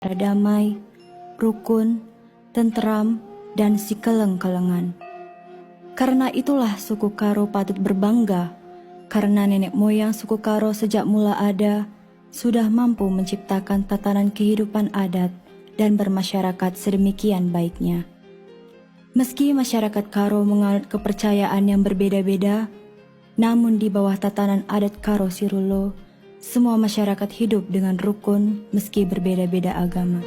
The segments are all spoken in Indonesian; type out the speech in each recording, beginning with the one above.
damai, rukun, tenteram, dan sikeleng-kelengan. Karena itulah suku Karo patut berbangga, karena nenek moyang suku Karo sejak mula ada, sudah mampu menciptakan tatanan kehidupan adat dan bermasyarakat sedemikian baiknya. Meski masyarakat Karo menganut kepercayaan yang berbeda-beda, namun di bawah tatanan adat Karo Sirulo, semua masyarakat hidup dengan rukun meski berbeda-beda agama.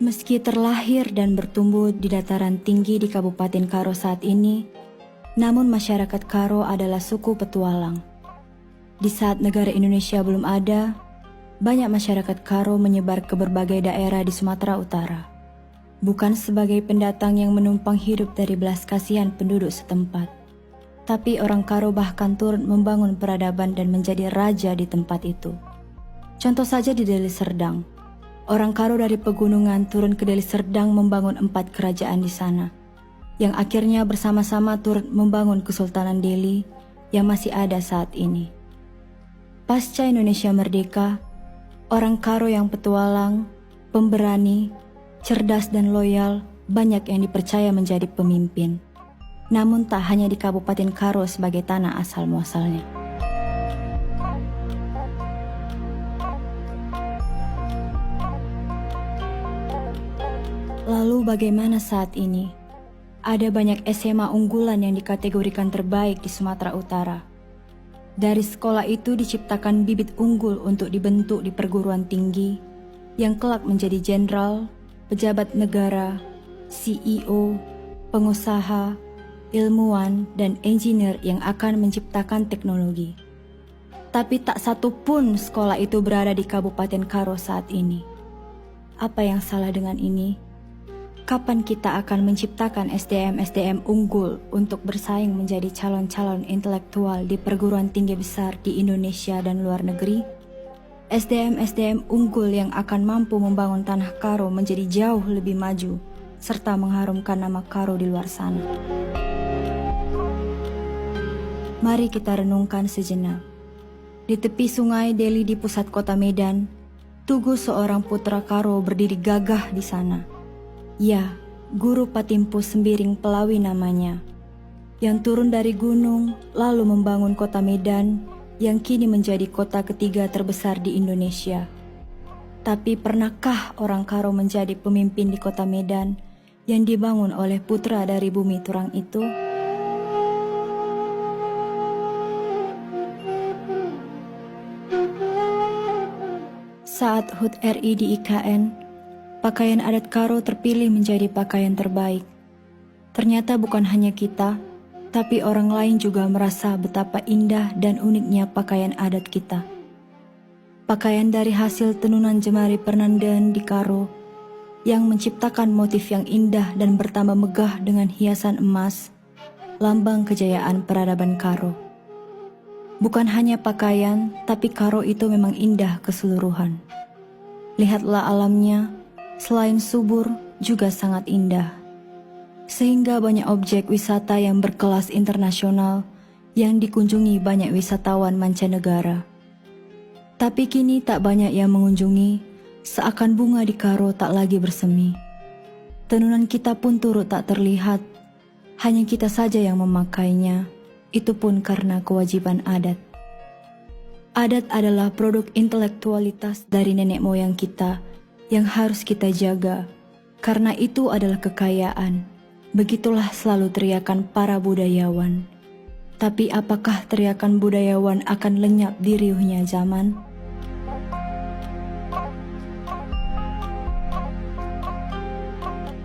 Meski terlahir dan bertumbuh di dataran tinggi di Kabupaten Karo saat ini, namun masyarakat Karo adalah suku petualang. Di saat negara Indonesia belum ada, banyak masyarakat Karo menyebar ke berbagai daerah di Sumatera Utara. Bukan sebagai pendatang yang menumpang hidup dari belas kasihan penduduk setempat, tapi orang Karo bahkan turut membangun peradaban dan menjadi raja di tempat itu. Contoh saja di Deli Serdang, orang Karo dari pegunungan turun ke Deli Serdang membangun 4 kerajaan di sana, yang akhirnya bersama-sama turut membangun Kesultanan Deli yang masih ada saat ini. Pasca Indonesia merdeka, orang Karo yang petualang, pemberani, cerdas dan loyal banyak yang dipercaya menjadi pemimpin. Namun tak hanya di Kabupaten Karo sebagai tanah asal muasalnya. Lalu bagaimana saat ini? Ada banyak SMA unggulan yang dikategorikan terbaik di Sumatera Utara. Dari sekolah itu diciptakan bibit unggul untuk dibentuk di perguruan tinggi yang kelak menjadi jenderal, pejabat negara, CEO, pengusaha, ilmuwan, dan engineer yang akan menciptakan teknologi. Tapi tak satu pun sekolah itu berada di Kabupaten Karo saat ini. Apa yang salah dengan ini? Kapan kita akan menciptakan SDM-SDM unggul untuk bersaing menjadi calon-calon intelektual di perguruan tinggi besar di Indonesia dan luar negeri? SDM-SDM unggul yang akan mampu membangun tanah Karo menjadi jauh lebih maju, serta mengharumkan nama Karo di luar sana. Mari kita renungkan sejenak. Di tepi sungai Deli di pusat kota Medan, tugu seorang putra Karo berdiri gagah di sana. Ya, Guru Patimpu Sembiring Pelawi namanya, yang turun dari gunung lalu membangun kota Medan yang kini menjadi kota ketiga terbesar di Indonesia. Tapi pernahkah orang Karo menjadi pemimpin di kota Medan yang dibangun oleh putra dari bumi Turang itu? Saat HUT RI di IKN, pakaian adat Karo terpilih menjadi pakaian terbaik. Ternyata bukan hanya kita, tapi orang lain juga merasa betapa indah dan uniknya pakaian adat kita. Pakaian dari hasil tenunan jemari Pernandan di Karo yang menciptakan motif yang indah dan bertambah megah dengan hiasan emas, lambang kejayaan peradaban Karo. Bukan hanya pakaian, tapi Karo itu memang indah keseluruhan. Lihatlah alamnya, selain subur juga sangat indah. Sehingga banyak objek wisata yang berkelas internasional yang dikunjungi banyak wisatawan mancanegara. Tapi kini tak banyak yang mengunjungi, seakan bunga di Karo tak lagi bersemi. Tenunan kita pun turut tak terlihat, hanya kita saja yang memakainya, itu pun karena kewajiban adat. Adat adalah produk intelektualitas dari nenek moyang kita yang harus kita jaga, karena itu adalah kekayaan. Begitulah selalu teriakan para budayawan. Tapi apakah teriakan budayawan akan lenyap di riuhnya zaman?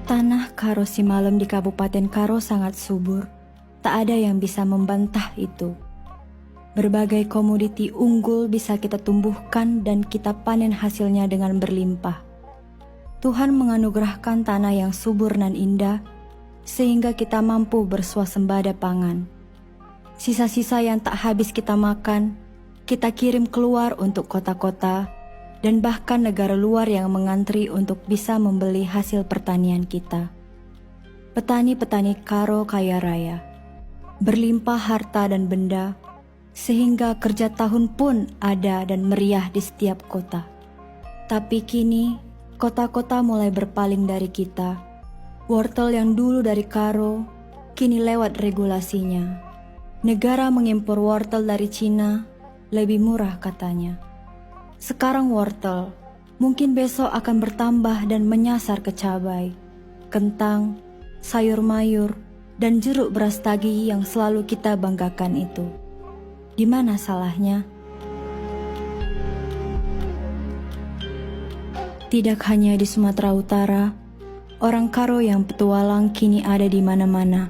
Tanah Karo Simalem di Kabupaten Karo sangat subur. Tak ada yang bisa membantah itu. Berbagai komoditi unggul bisa kita tumbuhkan dan kita panen hasilnya dengan berlimpah. Tuhan menganugerahkan tanah yang subur dan indah, sehingga kita mampu bersuasembada pangan. Sisa-sisa yang tak habis kita makan, kita kirim keluar untuk kota-kota, dan bahkan negara luar yang mengantri untuk bisa membeli hasil pertanian kita. Petani-petani Karo kaya raya. berlimpah harta dan benda, sehingga kerja tahun pun ada dan meriah di setiap kota. Tapi kini, kota-kota mulai berpaling dari kita. Wortel yang dulu dari Karo, kini lewat regulasinya. Negara mengimpor wortel dari Cina, lebih murah katanya. Sekarang wortel, mungkin besok akan bertambah dan menyasar ke cabai, kentang, sayur mayur, dan jeruk beras tagi yang selalu kita banggakan itu. Di mana salahnya? Tidak hanya di Sumatera Utara, orang Karo yang petualang kini ada di mana-mana.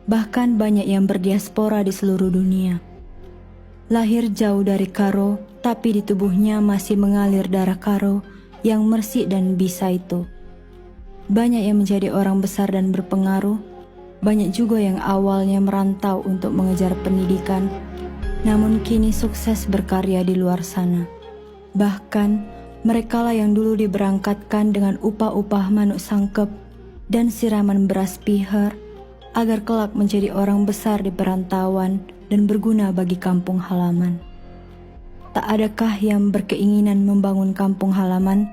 Bahkan banyak yang berdiaspora di seluruh dunia. Lahir jauh dari Karo, tapi di tubuhnya masih mengalir darah Karo yang mersik dan bisa itu. Banyak yang menjadi orang besar dan berpengaruh. Banyak juga yang awalnya merantau untuk mengejar pendidikan, namun kini sukses berkarya di luar sana. Bahkan, merekalah yang dulu diberangkatkan dengan upah-upah manuk sangkep dan siraman beras piher, agar kelak menjadi orang besar di perantauan dan berguna bagi kampung halaman. Tak adakah yang berkeinginan membangun kampung halaman?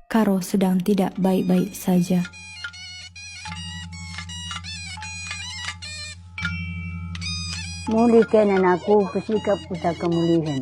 Karo sedang tidak baik-baik saja. Muli kainan aku kesikap usaha kemulihan.